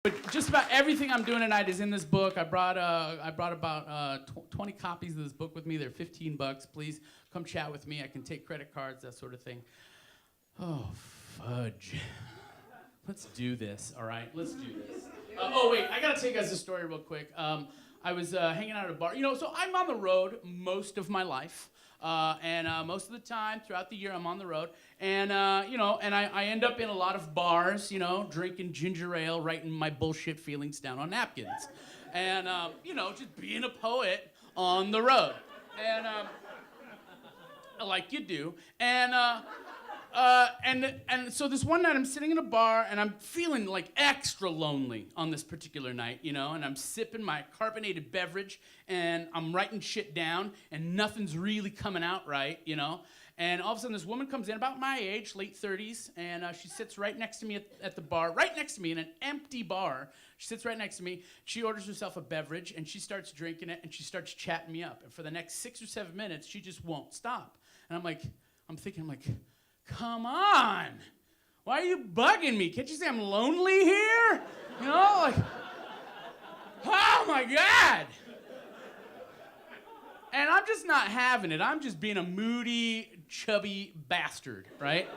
But just about everything I'm doing tonight is in this book. I brought about 20 copies of this book with me. They're $15. Please come chat with me. I can take credit cards, that sort of thing. Oh, fudge. Let's do this, all right? Let's do this. Oh, wait, I gotta take us a story real quick. I was hanging out at a bar. So I'm on the road most of my life. And most of the time throughout the year I'm on the road. And, I end up in a lot of bars, drinking ginger ale, writing my bullshit feelings down on napkins. And, just being a poet on the road. And, like you do. And so this one night I'm sitting in a bar and I'm feeling like extra lonely on this particular night, and I'm sipping my carbonated beverage and I'm writing shit down and nothing's really coming out right, And all of a sudden this woman comes in about my age, late 30s, and she sits right next to me at the bar, right next to me in an empty bar. She sits right next to me. She orders herself a beverage and she starts drinking it and she starts chatting me up. And for the next 6 or 7 minutes, she just won't stop. And I'm thinking, come on. Why are you bugging me? Can't you say I'm lonely here? Oh my God. And I'm just not having it. I'm just being a moody, chubby bastard, right?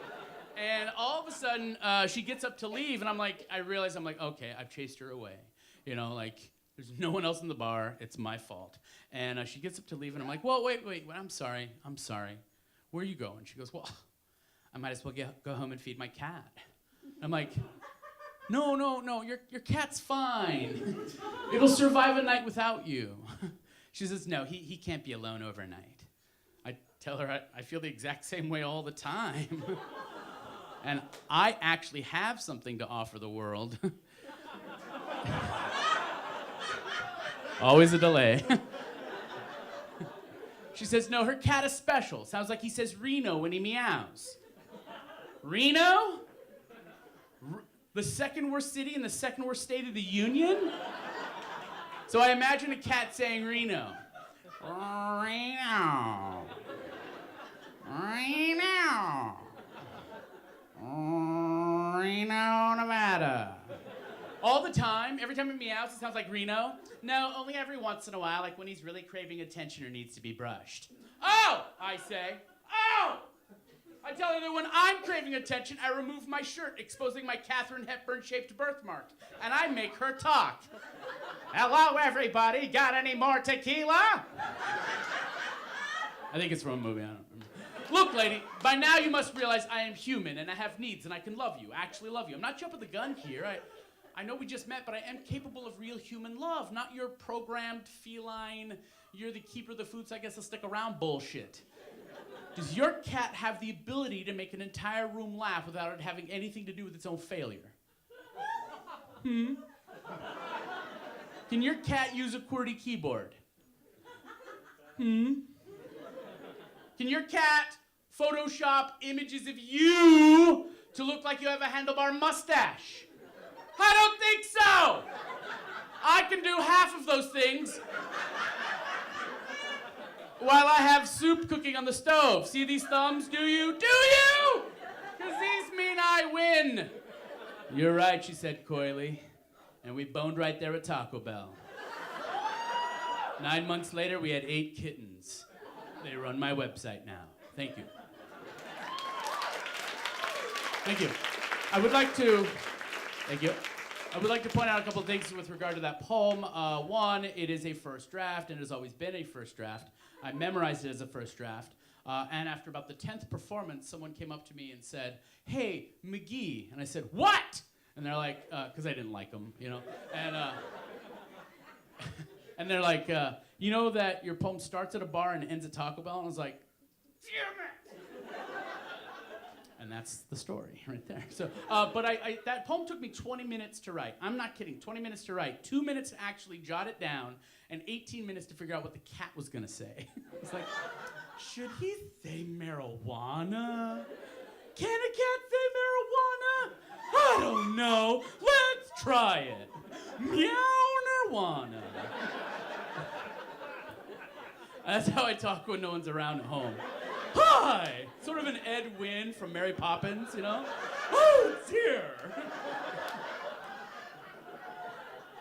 And all of a sudden, she gets up to leave, and I realize, okay, I've chased her away. There's no one else in the bar. It's my fault. And she gets up to leave, and I'm like, well, wait, I'm sorry. Where are you going? She goes, well, I might as well go home and feed my cat. I'm like, no, your cat's fine. It'll survive a night without you. She says, no, he can't be alone overnight. I tell her I feel the exact same way all the time. And I actually have something to offer the world. Always a delay. She says, no, her cat is special. Sounds like he says Reno when he meows. Reno? The second worst city in the second worst state of the Union? So I imagine a cat saying Reno. Reno. Reno. Reno, Nevada. All the time, every time it meows, it sounds like Reno. No, only every once in a while, like when he's really craving attention or needs to be brushed. Oh, I say. Oh! I tell her that when I'm craving attention, I remove my shirt, exposing my Katharine Hepburn-shaped birthmark, and I make her talk. Hello, everybody. Got any more tequila? I think it's from a movie. I don't remember. Look, lady, by now you must realize I am human, and I have needs, and I can love you, actually love you. I'm not jumping the gun here. I know we just met, but I am capable of real human love, not your programmed feline, you're the keeper of the food, so I guess I'll stick around bullshit. Does your cat have the ability to make an entire room laugh without it having anything to do with its own failure? Can your cat use a QWERTY keyboard? Can your cat Photoshop images of you to look like you have a handlebar mustache? I don't think so! I can do half of those things while I have soup cooking on the stove. See these thumbs, do you? Do you? Because these mean I win. You're right, she said coyly. And we boned right there at Taco Bell. 9 months later, we had 8 kittens. They run my website now. Thank you. Thank you. I would like to point out a couple of things with regard to that poem. One, it is a first draft, and it has always been a first draft. I memorized it as a first draft. And after about the 10th performance, someone came up to me and said, hey, McGee. And I said, what? And they're like, because I didn't like them, And, and they're like, you know that your poem starts at a bar and ends at Taco Bell? And I was like, damn it! And that's the story right there. So, but that poem took me 20 minutes to write. I'm not kidding, 20 minutes to write. 2 minutes to actually jot it down, and 18 minutes to figure out what the cat was gonna say. It's like, should he say marijuana? Can a cat say marijuana? I don't know. Let's try it. Meow nirwana. That's how I talk when no one's around at home. Hi! Sort of an Ed Wynn from Mary Poppins, Oh, dear!